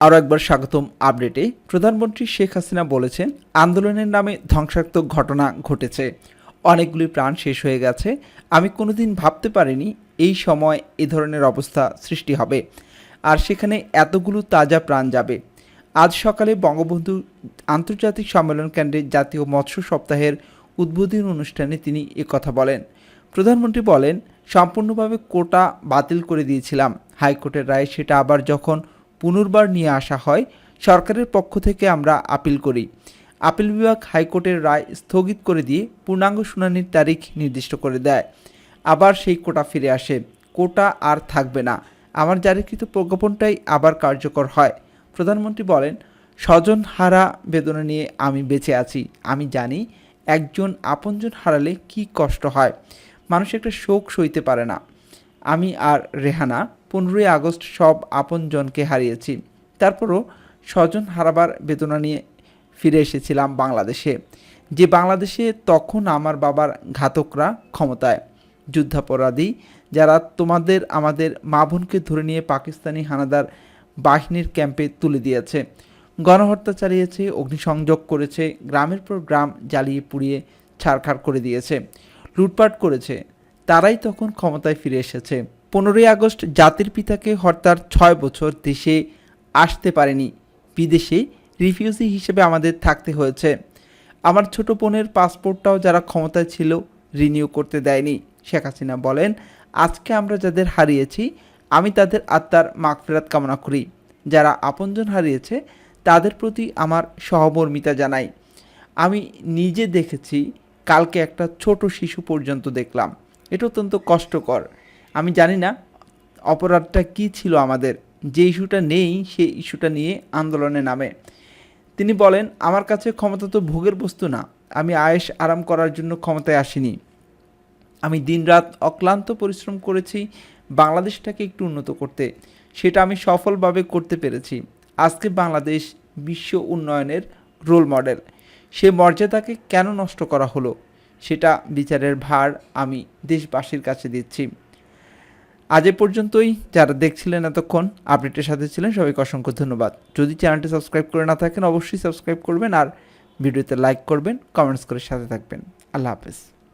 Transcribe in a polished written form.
আরও একবার স্বাগতম আপডেটে। প্রধানমন্ত্রী শেখ হাসিনা বলেছেন, আন্দোলনের নামে ধ্বংসাত্মক ঘটনা ঘটেছে, অনেকগুলি প্রাণ শেষ হয়ে গেছে। আমি কোনোদিন ভাবতে পারিনি এই সময় এ ধরনের অবস্থা সৃষ্টি হবে, আর সেখানে এতগুলো তাজা প্রাণ যাবে। আজ সকালে বঙ্গবন্ধু আন্তর্জাতিক সম্মেলন কেন্দ্রে জাতীয় মৎস্য সপ্তাহের উদ্বোধনী অনুষ্ঠানে তিনি একথা বলেন। প্রধানমন্ত্রী বলেন, সম্পূর্ণভাবে কোটা বাতিল করে দিয়েছিলাম। হাইকোর্টের রায় সেটা আবার যখন পুনর্বার নিয়ে আসা হয়, সরকারের পক্ষ থেকে আমরা আপিল করি। আপিল বিভাগ হাইকোর্টের রায় স্থগিত করে দিয়ে পূর্ণাঙ্গ শুনানির তারিখ নির্দিষ্ট করে দেয়। আবার সেই কোটা ফিরে আসে। কোটা আর থাকবে না। আমার জারিকৃত প্রজ্ঞাপনটাই আবার কার্যকর হয়। প্রধানমন্ত্রী বলেন, স্বজন হারা বেদনা নিয়ে আমি বেঁচে আছি। আমি জানি একজন আপনজন হারালে কি কষ্ট হয়। মানুষ একটা শোক সইতে পারে না। আমি আর রেহানা 15ই আগস্ট সব আপনজনকে হারিয়েছি। তারপরও স্বজন হারাবার বেদনা নিয়ে ফিরে এসেছিলাম বাংলাদেশে, যে বাংলাদেশে তখন আমার বাবার ঘাতকরা ক্ষমতায়, যুদ্ধাপরাধী যারা তোমাদের আমাদের মা বোনকে ধরে নিয়ে পাকিস্তানি হানাদার বাহিনীর ক্যাম্পে তুলে দিয়েছে, গণহত্যা চালিয়েছে, অগ্নিসংযোগ করেছে, গ্রামের পর গ্রাম জ্বালিয়ে পুড়িয়ে ছারখার করে দিয়েছে, লুটপাট করেছে। তারাই তখন ক্ষমতায় ফিরে এসেছে। 15ই আগস্ট জাতির পিতাকে হত্যার 6 বছর দেশে আসতে পারেনি, বিদেশে রিফিউজি হিসেবে আমাদের থাকতে হয়েছে। আমার ছোট বোনের পাসপোর্টটাও যারা ক্ষমতায় ছিল রিনিউ করতে দেয়নি। শেখ হাসিনা বলেন, আজকে আমরা যাদের হারিয়েছি, আমি তাদের আত্মার মাগফিরাত কামনা করি। যারা আপনজন হারিয়েছে তাদের প্রতি আমার সহমর্মিতা জানাই। আমি নিজে দেখেছি, কালকে একটা ছোট শিশু পর্যন্ত দেখলাম। এটা অত্যন্ত কষ্টকর। আমি জানি না অপরাধটা কী ছিল আমাদের, যে ইস্যুটা নেই সেই ইস্যুটা নিয়ে আন্দোলনে নামে। তিনি বলেন, আমার কাছে ক্ষমতা তো ভোগের বস্তু না। আমি আয়েশ আরাম করার জন্য ক্ষমতায় আসিনি। আমি দিনরাত অক্লান্ত পরিশ্রম করেছি বাংলাদেশটাকে একটু উন্নত করতে। সেটা আমি সফলভাবে করতে পেরেছি। আজকে বাংলাদেশ বিশ্ব উন্নয়নের রোল মডেল। সে মর্যাদাকে কেন নষ্ট করা হলো, সেটা বিচারের ভার আমি দেশবাসীর কাছে দিচ্ছি। আজ এ পর্যন্তই। যারা দেখছিলেন এতক্ষণ আপডেটের সাথে ছিলেন, সবাইকে অসংখ্য ধন্যবাদ। যদি চ্যানেলটি সাবস্ক্রাইব করে না থাকেন অবশ্যই সাবস্ক্রাইব করবেন, আর ভিডিওতে লাইক করবেন, কমেন্টস করে সাথে থাকবেন। আল্লাহ হাফেজ।